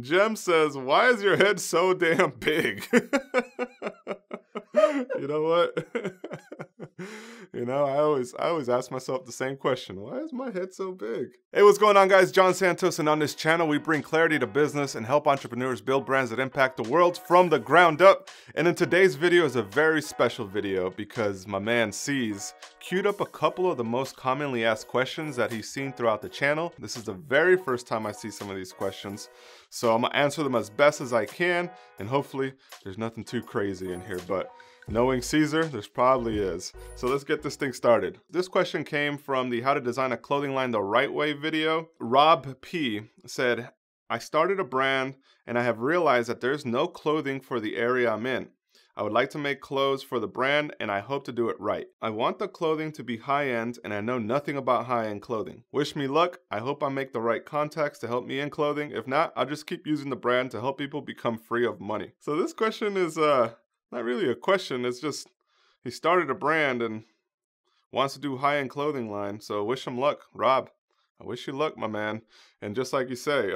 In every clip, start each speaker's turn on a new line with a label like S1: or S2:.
S1: Jem says, why is your head so damn big? You know what? You know, I always ask myself the same question. Why is my head so big? Hey, what's going on, guys? John Santos, and on this channel, we bring clarity to business and help entrepreneurs build brands that impact the world from the ground up. And in today's video is a very special video because my man C's queued up a couple of the most commonly asked questions that he's seen throughout the channel. This is the very first time I see some of these questions. So I'm gonna answer them as best as I can, and hopefully there's nothing too crazy in here, but knowing Caesar, there's probably is. So let's get this thing started. This question came from the How to Design a Clothing Line the Right Way video. Rob P said, I started a brand and I have realized that there's no clothing for the area I'm in. I would like to make clothes for the brand and I hope to do it right. I want the clothing to be high-end and I know nothing about high-end clothing. Wish me luck. I hope I make the right contacts to help me in clothing. If not, I'll just keep using the brand to help people become free of money. So this question is not really a question, it's just he started a brand and wants to do high-end clothing line. So wish him luck, Rob. I wish you luck, my man. And just like you say,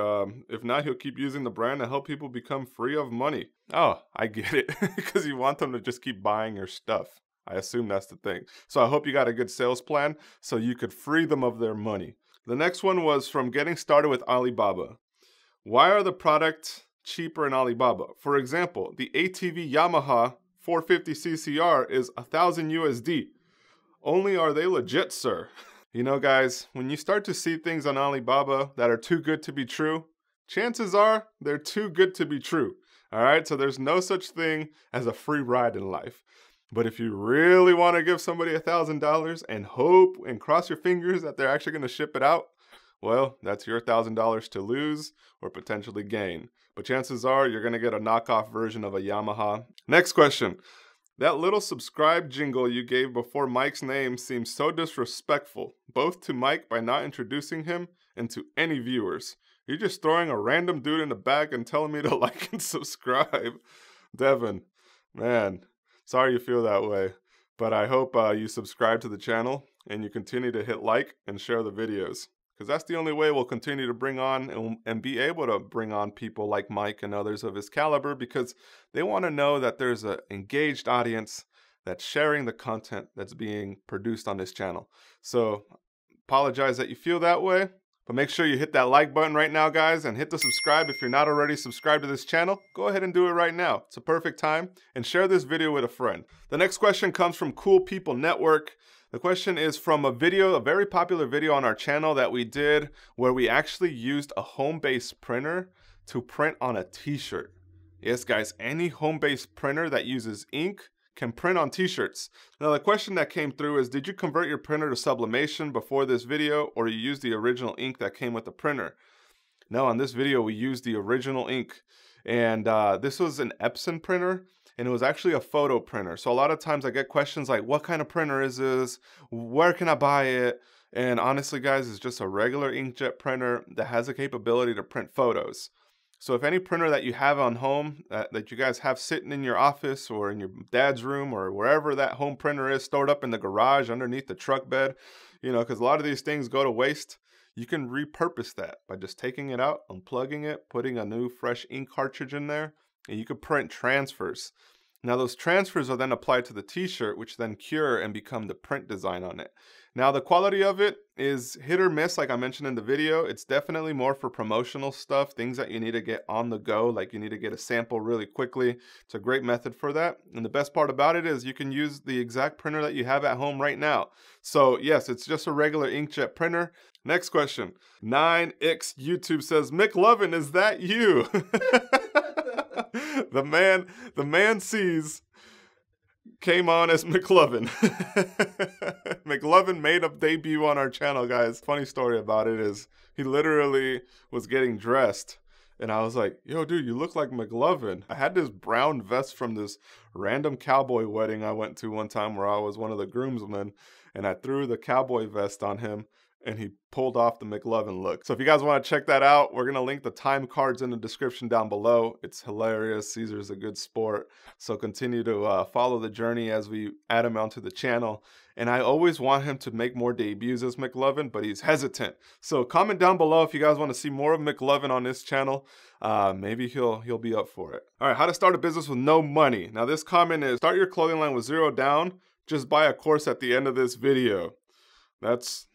S1: if not, he'll keep using the brand to help people become free of money. Oh, I get it. Because you want them to just keep buying your stuff. I assume that's the thing. So I hope you got a good sales plan so you could free them of their money. The next one was from Getting Started with Alibaba. Why are the products cheaper in Alibaba? For example, the ATV Yamaha 450 CCR is 1,000 USD. Only are they legit, sir? You know, guys, when you start to see things on Alibaba that are too good to be true, chances are they're too good to be true. All right, so there's no such thing as a free ride in life. But if you really want to give somebody $1,000 and hope and cross your fingers that they're actually going to ship it out, well, that's your $1,000 to lose or potentially gain. But chances are you're going to get a knockoff version of a Yamaha. Next question. That little subscribe jingle you gave before Mike's name seems so disrespectful, both to Mike by not introducing him and to any viewers. You're just throwing a random dude in the back and telling me to like and subscribe. Devin, man, sorry you feel that way. But I hope you subscribe to the channel and you continue to hit like and share the videos. Because that's the only way we'll continue to bring on and be able to bring on people like Mike and others of his caliber, because they want to know that there's an engaged audience that's sharing the content that's being produced on this channel. So apologize that you feel that way, but make sure you hit that like button right now, guys, and hit the subscribe. If you're not already subscribed to this channel, go ahead and do it right now. It's a perfect time, and share this video with a friend. The next question comes from Cool People Network. The question is from a video, a very popular video on our channel that we did where we actually used a home-based printer to print on a t-shirt. Yes, guys, any home-based printer that uses ink can print on t-shirts. Now, the question that came through is, did you convert your printer to sublimation before this video, or you used the original ink that came with the printer? No, on this video, we used the original ink. And this was an Epson printer. And it was actually a photo printer. So a lot of times I get questions like, what kind of printer is this? Where can I buy it? And honestly, guys, it's just a regular inkjet printer that has the capability to print photos. So if any printer that you have on home, that you guys have sitting in your office or in your dad's room or wherever that home printer is, stored up in the garage underneath the truck bed, you know, because a lot of these things go to waste, you can repurpose that by just taking it out, unplugging it, putting a new fresh ink cartridge in there, and you could print transfers. Now those transfers are then applied to the t-shirt, which then cure and become the print design on it. Now the quality of it is hit or miss, like I mentioned in the video. It's definitely more for promotional stuff, things that you need to get on the go, like you need to get a sample really quickly. It's a great method for that. And the best part about it is you can use the exact printer that you have at home right now. So yes, it's just a regular inkjet printer. Next question. 9X YouTube says, Mclovin, is that you? The man sees came on as Mclovin. Mclovin made a debut on our channel, guys. Funny story about it is he literally was getting dressed and I was like, yo, dude, you look like Mclovin. I had this brown vest from this random cowboy wedding I went to one time where I was one of the groomsmen, and I threw the cowboy vest on him. and he pulled off the Mclovin look. So if you guys want to check that out, we're going to link the time cards in the description down below. It's hilarious. Caesar's a good sport. So continue to follow the journey as we add him onto the channel. And I always want him to make more debuts as Mclovin, but he's hesitant. So comment down below if you guys want to see more of Mclovin on this channel. Maybe he'll be up for it. All right, how to start a business with no money. Now this comment is, start your clothing line with 0 down. Just buy a course at the end of this video. That's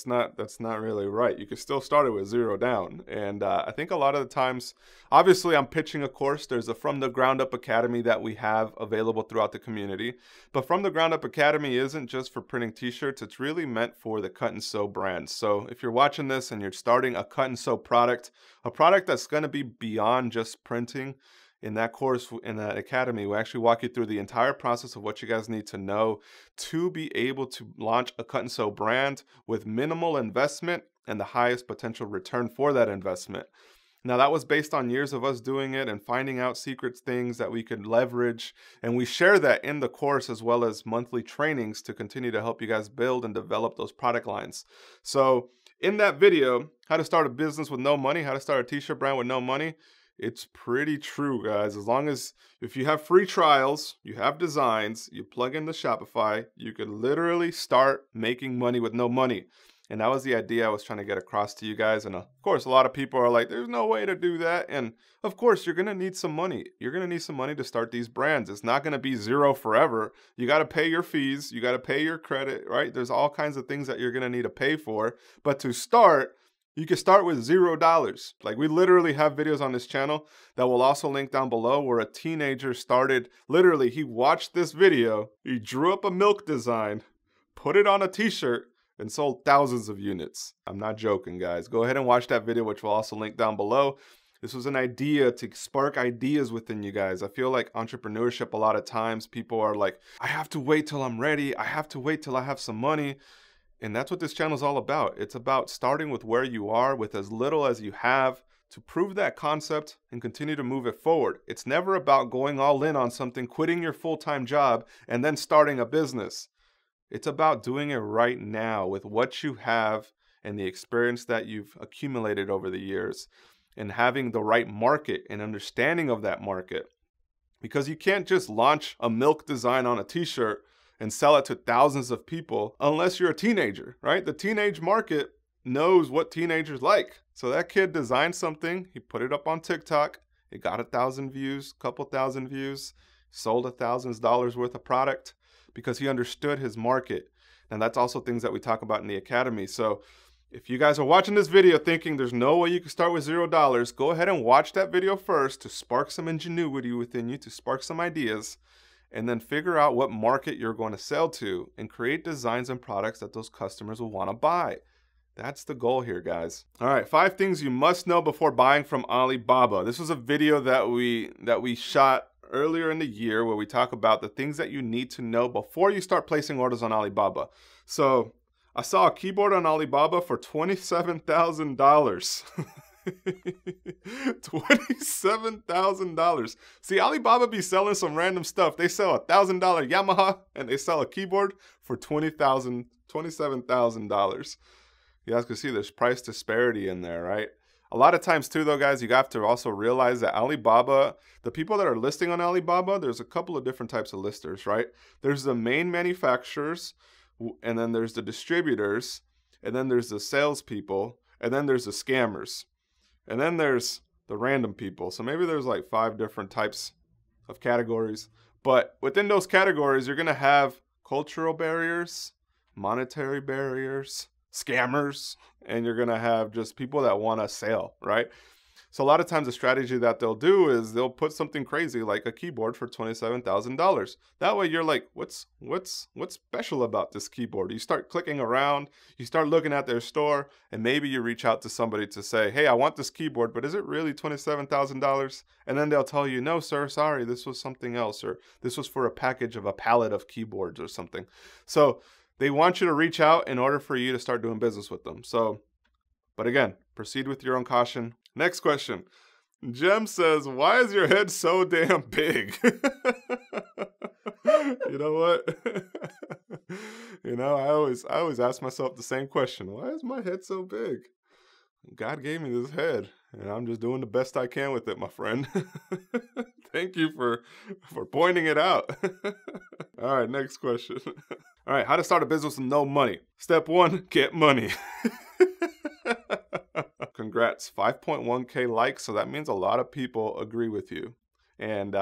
S1: not really right. You can still start it with 0 down. And I think a lot of the times, obviously I'm pitching a course. There's a From the Ground Up Academy that we have available throughout the community. But From the Ground Up Academy isn't just for printing t-shirts. It's really meant for the cut and sew brands. So if you're watching this and you're starting a cut and sew product, a product that's going to be beyond just printing, in that course, in that academy, we actually walk you through the entire process of what you guys need to know to be able to launch a cut and sew brand with minimal investment and the highest potential return for that investment. Now that was based on years of us doing it and finding out secret things that we could leverage. And we share that in the course as well as monthly trainings to continue to help you guys build and develop those product lines. So in that video, how to start a business with no money, how to start a t-shirt brand with no money, it's pretty true, guys. As long as if you have free trials, you have designs, you plug in the Shopify, you could literally start making money with no money. And that was the idea I was trying to get across to you guys. And of course, a lot of people are like, there's no way to do that. And of course, you're going to need some money. You're going to need some money to start these brands. It's not going to be 0 forever. You got to pay your fees. You got to pay your credit, right? There's all kinds of things that you're going to need to pay for. But to start, you can start with $0. Like we literally have videos on this channel that will also link down below where a teenager started, literally he watched this video, he drew up a milk design, put it on a t-shirt and sold thousands of units. I'm not joking, guys. Go ahead and watch that video, which will also link down below. This was an idea to spark ideas within you guys. I feel like entrepreneurship, a lot of times people are like, I have to wait till I'm ready. I have to wait till I have some money. And that's what this channel is all about. It's about starting with where you are with as little as you have to prove that concept and continue to move it forward. It's never about going all in on something, quitting your full-time job, and then starting a business. It's about doing it right now with what you have and the experience that you've accumulated over the years and having the right market and understanding of that market. Because you can't just launch a milk design on a t-shirt and sell it to thousands of people unless you're a teenager, right? The teenage market knows what teenagers like. So that kid designed something, he put it up on TikTok, it got 1,000 views, couple thousand views, sold $1,000 worth of product because he understood his market. And that's also things that we talk about in the academy. So if you guys are watching this video thinking there's no way you can start with $0, go ahead and watch that video first to spark some ingenuity within you, to spark some ideas. And then figure out what market you're going to sell to and create designs and products that those customers will want to buy. That's the goal here, guys. All right, 5 things you must know before buying from Alibaba. This was a video that we shot earlier in the year where we talk about the things that you need to know before you start placing orders on Alibaba. So I saw a keyboard on Alibaba for $27,000. $27,000. See, Alibaba be selling some random stuff. They sell $1,000 Yamaha and they sell a keyboard for $27,000. You guys can see there's price disparity in there, right? A lot of times too, though, guys, you have to also realize that Alibaba, the people that are listing on Alibaba, there's a couple of different types of listers, right? There's the main manufacturers, and then there's the distributors, and then there's the salespeople, and then there's the scammers. And then there's the random people. So maybe there's like 5 different types of categories. But within those categories, you're going to have cultural barriers, monetary barriers, scammers, and you're going to have just people that want to sell, right? So a lot of times the strategy that they'll do is they'll put something crazy like a keyboard for $27,000. That way you're like, what's special about this keyboard? You start clicking around, you start looking at their store, and maybe you reach out to somebody to say, hey, I want this keyboard, but is it really $27,000? And then they'll tell you, no, sir, sorry, this was something else, or this was for a package of a pallet of keyboards or something. So they want you to reach out in order for you to start doing business with them. So, but again, proceed with your own caution. Next question. Jem says, why is your head so damn big? You know what? You know, I always ask myself the same question. Why is my head so big? God gave me this head, and I'm just doing the best I can with it, my friend. Thank you for pointing it out. All right, next question. All right, how to start a business with no money. Step 1, get money. Congrats, 5.1K likes, so that means a lot of people agree with you. And,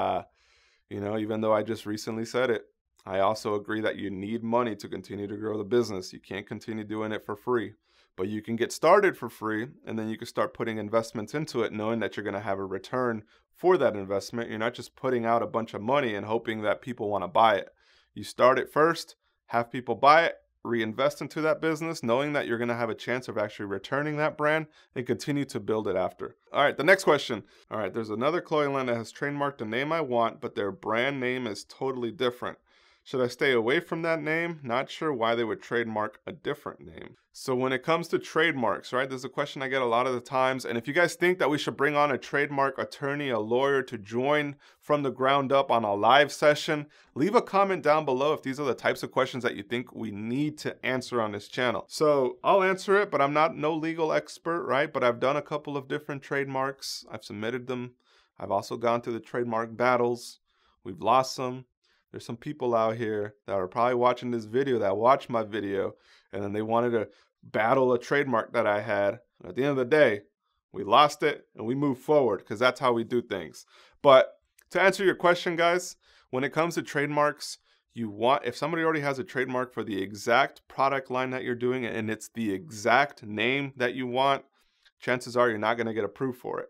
S1: you know, even though I just recently said it, I also agree that you need money to continue to grow the business. You can't continue doing it for free. But you can get started for free, and then you can start putting investments into it, knowing that you're going to have a return for that investment. You're not just putting out a bunch of money and hoping that people want to buy it. You start it first, have people buy it, reinvest into that business, knowing that you're going to have a chance of actually returning that brand, and continue to build it after. All right, the next question. All right, there's another clothing line that has trademarked the name I want, but their brand name is totally different. Should I stay away from that name? Not sure why they would trademark a different name. So when it comes to trademarks, right, this is a question I get a lot of the times. And if you guys think that we should bring on a trademark attorney, a lawyer to join from the ground up on a live session, leave a comment down below if these are the types of questions that you think we need to answer on this channel. So I'll answer it, but I'm not no legal expert, right? But I've done a couple of different trademarks. I've submitted them. I've also gone through the trademark battles. We've lost some. There's some people out here that are probably watching this video that watched my video, and then they wanted to battle a trademark that I had. At the end of the day, we lost it and we moved forward because that's how we do things. But to answer your question, guys, when it comes to trademarks, if somebody already has a trademark for the exact product line that you're doing and it's the exact name that you want, chances are you're not going to get approved for it.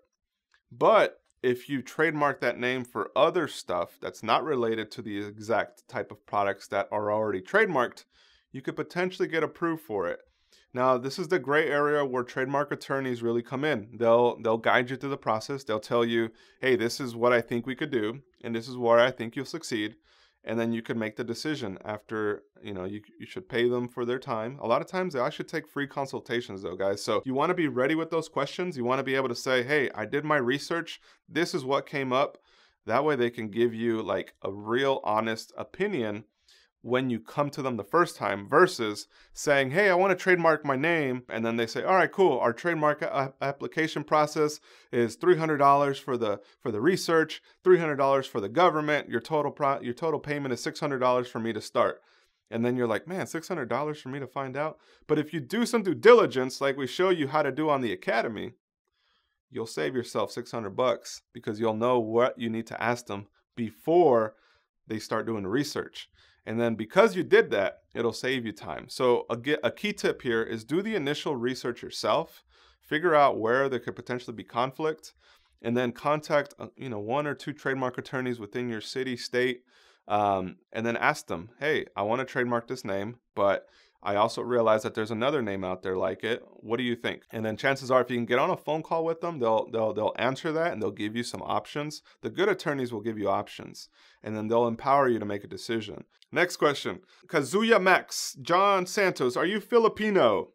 S1: But if you trademark that name for other stuff that's not related to the exact type of products that are already trademarked, you could potentially get approved for it. Now, this is the gray area where trademark attorneys really come in. They'll guide you through the process. They'll tell you, hey, this is what I think we could do, and this is where I think you'll succeed. And then you can make the decision after, you should pay them for their time. A lot of times they actually take free consultations though, guys. So you want to be ready with those questions. You want to be able to say, hey, I did my research. This is what came up. That way they can give you like a real honest opinion when you come to them the first time versus saying, hey, I want to trademark my name. And then they say, all right, cool. Our trademark application process is $300 for the research, $300 for the government. Your total payment is $600 for me to start. And then you're like, man, $600 for me to find out. But if you do some due diligence, like we show you how to do on the Academy, you'll save yourself $600 because you'll know what you need to ask them before they start doing the research. And then because you did that, it'll save you time. So a key tip here is do the initial research yourself, figure out where there could potentially be conflict, and then contact 1 or 2 trademark attorneys within your city, state, and then ask them, hey, I want to trademark this name, but I also realize that there's another name out there like it. What do you think? And then chances are if you can get on a phone call with them, they'll answer that and they'll give you some options. The good attorneys will give you options and then they'll empower you to make a decision. Next question. Kazuya Max, John Santos, are you Filipino?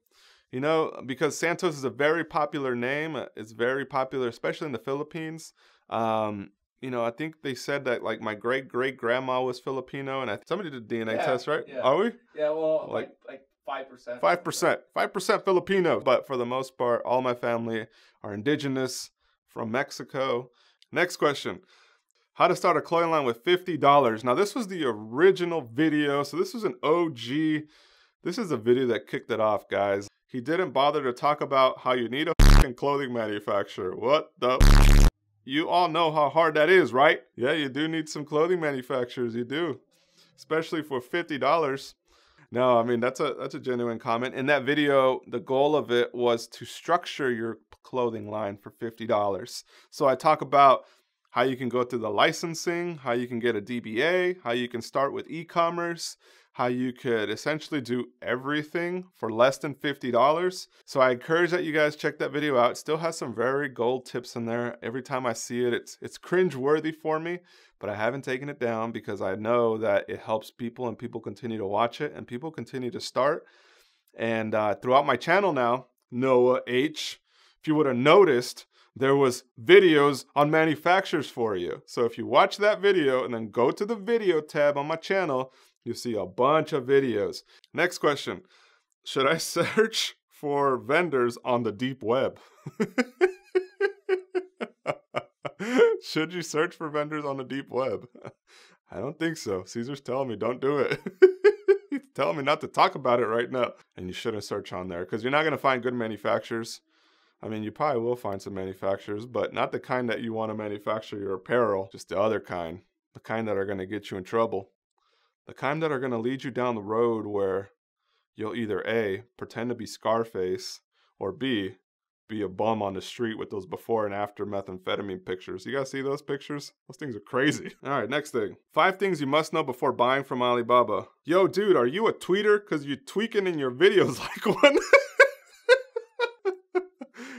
S1: Because Santos is a very popular name. It's very popular, especially in the Philippines. I think they said that like my great-great-grandma was Filipino, and somebody did a DNA test, right?
S2: Yeah.
S1: Are we?
S2: Yeah, well, like 5%.
S1: 5% Filipino. But for the most part, all my family are indigenous from Mexico. Next question. How to start a clothing line with $50. Now, this was the original video, so this was an OG. This is a video that kicked it off, guys. He didn't bother to talk about how you need a fucking clothing manufacturer. What the You all know how hard that is, right? Yeah, you do need some clothing manufacturers. You do, especially for $50. No, I mean, that's a genuine comment. In that video, the goal of it was to structure your clothing line for $50. So I talk about how you can go through the licensing, how you can get a DBA, how you can start with e-commerce, how you could essentially do everything for less than $50. So I encourage that you guys check that video out. It still has some very gold tips in there. Every time I see it, it's cringe-worthy for me, but I haven't taken it down because I know that it helps people and people continue to watch it and people continue to start. And throughout my channel now, Noah H., if you would have noticed, there was videos on manufacturers for you. So if you watch that video and then go to the video tab on my channel, You see a bunch of videos. Next question. Should I search for vendors on the deep web? Should you search for vendors on the deep web? I don't think so. Caesar's telling me don't do it. He's telling me not to talk about it right now. And you shouldn't search on there because you're not going to find good manufacturers. I mean, you probably will find some manufacturers, but not the kind that you want to manufacture your apparel, just the other kind. The kind that are going to get you in trouble. The kind that are going to lead you down the road where you'll either A, pretend to be Scarface, or B, be a bum on the street with those before and after methamphetamine pictures. You guys see those pictures? Those things are crazy. All right, next thing. 5 things you must know before buying from Alibaba. Yo, dude, are you a tweeter? Because you're tweaking in your videos like one.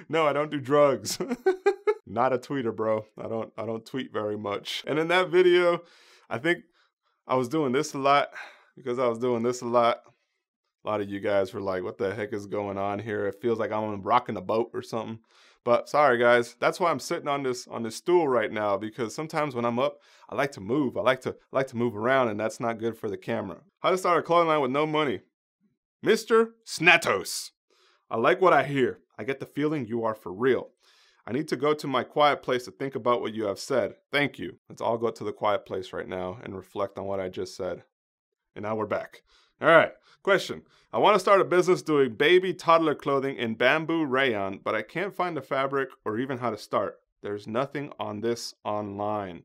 S1: No, I don't do drugs. Not a tweeter, bro. I don't tweet very much. And in that video, I think I was doing this a lot. Because I was doing this a lot of you guys were like, what the heck is going on here? It feels like I'm rocking a boat or something. But sorry guys, that's why I'm sitting on this stool right now, because sometimes when I'm up, I like to move. I like to move around, and that's not good for the camera. How to start a clothing line with no money. Mr. Santos. I like what I hear. I get the feeling you are for real. I need to go to my quiet place to think about what you have said. Thank you. Let's all go to the quiet place right now and reflect on what I just said. And now we're back. All right, question. I want to start a business doing baby toddler clothing in bamboo rayon, but I can't find the fabric or even how to start. There's nothing on this online.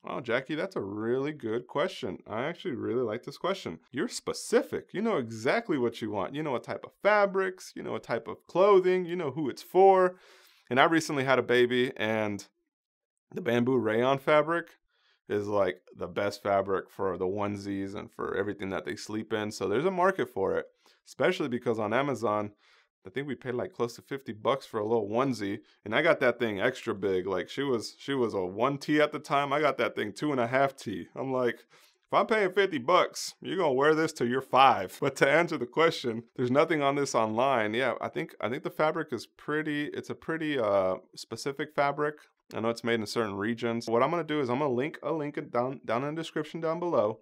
S1: Oh, Jackie, that's a really good question. I actually really like this question. You're specific. You know exactly what you want. You know what type of fabrics, you know what type of clothing, you know who it's for. And I recently had a baby, and the bamboo rayon fabric is like the best fabric for the onesies and for everything that they sleep in. So there's a market for it, especially because on Amazon, I think we paid like close to $50 for a little onesie, and I got that thing extra big. Like she was a 1T at the time. I got that thing 2.5T. I'm like, if I'm paying $50, you're gonna wear this till you're 5. But to answer the question, there's nothing on this online. Yeah, I think the fabric is it's a pretty specific fabric. I know it's made in certain regions. What I'm going to do is I'm going to link it down in the description down below.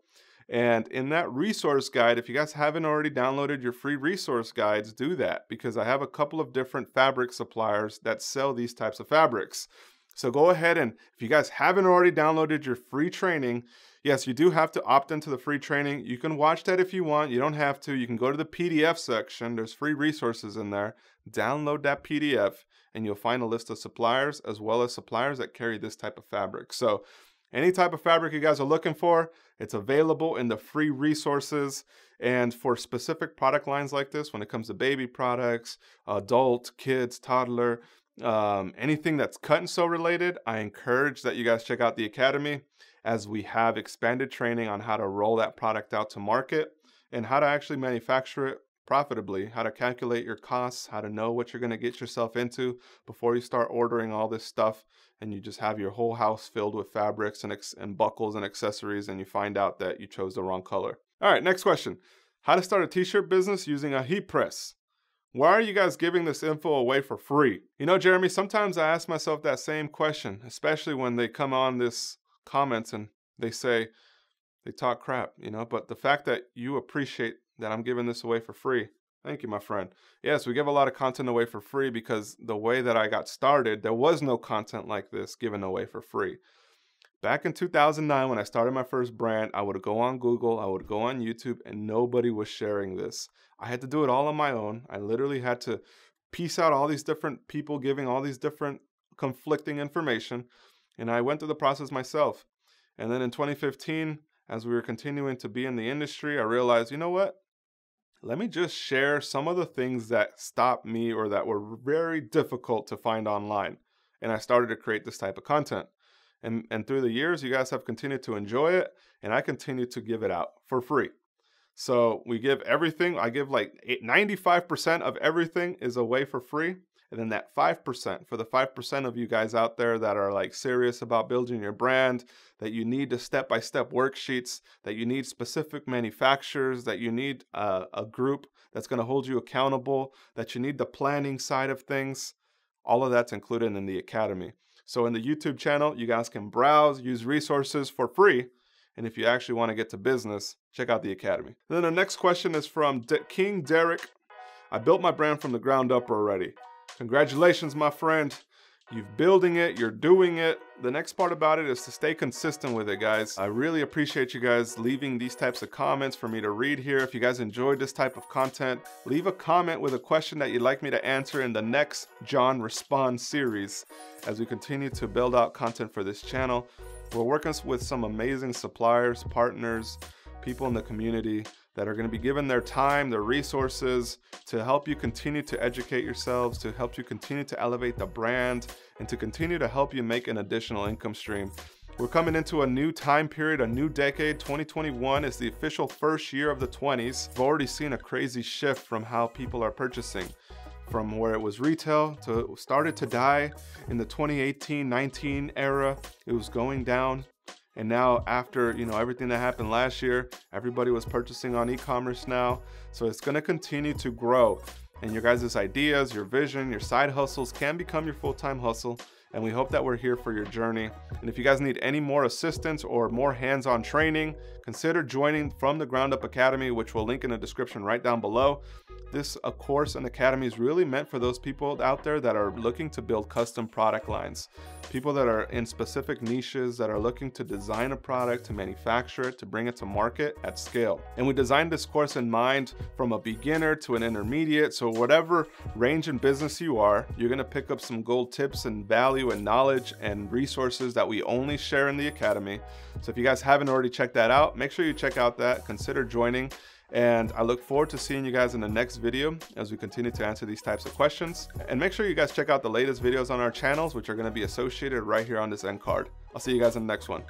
S1: And in that resource guide, if you guys haven't already downloaded your free resource guides, do that, because I have a couple of different fabric suppliers that sell these types of fabrics. So go ahead, and if you guys haven't already downloaded your free training, yes, you do have to opt into the free training. You can watch that if you want. You don't have to. You can go to the PDF section. There's free resources in there. Download that PDF, and you'll find a list of suppliers as well as suppliers that carry this type of fabric. So any type of fabric you guys are looking for, it's available in the free resources. And for specific product lines like this, when it comes to baby products, adult, kids, toddler, anything that's cut and sew related, I encourage that you guys check out the Academy, as we have expanded training on how to roll that product out to market and how to actually manufacture it profitably, how to calculate your costs, how to know what you're going to get yourself into before you start ordering all this stuff and you just have your whole house filled with fabrics and buckles and accessories, and you find out that you chose the wrong color. All right, next question. How to start a t-shirt business using a heat press. Why are you guys giving this info away for free? You know, Jeremy, sometimes I ask myself that same question, especially when they come on this comments and they talk crap, you know, but the fact that you appreciate that I'm giving this away for free. Thank you, my friend. Yes, we give a lot of content away for free because the way that I got started, there was no content like this given away for free. Back in 2009, when I started my first brand, I would go on Google, I would go on YouTube, and nobody was sharing this. I had to do it all on my own. I literally had to piece out all these different people giving all these different conflicting information, and I went through the process myself. And then in 2015, as we were continuing to be in the industry, I realized, you know what? Let me just share some of the things that stopped me or that were very difficult to find online. And I started to create this type of content. And through the years, you guys have continued to enjoy it, and I continue to give it out for free. So we give everything. I give like 95% of everything is away for free. And then that 5%, for the 5% of you guys out there that are like serious about building your brand, that you need the step-by-step worksheets, that you need specific manufacturers, that you need a group that's going to hold you accountable, that you need the planning side of things, all of that's included in the Academy. So in the YouTube channel, you guys can browse, use resources for free. And if you actually want to get to business, check out the Academy. Then the next question is from King Derek. I built my brand from the ground up already. Congratulations, my friend. You're building it, you're doing it. The next part about it is to stay consistent with it, guys. I really appreciate you guys leaving these types of comments for me to read here. If you guys enjoyed this type of content, leave a comment with a question that you'd like me to answer in the next John Responds series as we continue to build out content for this channel. We're working with some amazing suppliers, partners, people in the community that are going to be given their time, their resources to help you continue to educate yourselves, to help you continue to elevate the brand, and to continue to help you make an additional income stream. We're coming into a new time period, a new decade. 2021 is the official first year of the 20s. I've already seen a crazy shift from how people are purchasing. From where it was retail to started to die in the 2018-19 era. It was going down. And now after, everything that happened last year, everybody was purchasing on e-commerce now. So it's going to continue to grow. And your guys' ideas, your vision, your side hustles can become your full-time hustle. And we hope that we're here for your journey. And if you guys need any more assistance or more hands-on training, consider joining From the Ground Up Academy, which we'll link in the description right down below. This course and academy is really meant for those people out there that are looking to build custom product lines. People that are in specific niches that are looking to design a product, to manufacture it, to bring it to market at scale. And we designed this course in mind from a beginner to an intermediate. So whatever range in business you are, you're gonna pick up some gold tips and value and knowledge and resources that we only share in the academy. So if you guys haven't already checked that out, make sure you check out that, consider joining. And I look forward to seeing you guys in the next video as we continue to answer these types of questions. And make sure you guys check out the latest videos on our channels, which are going to be associated right here on this end card. I'll see you guys in the next one.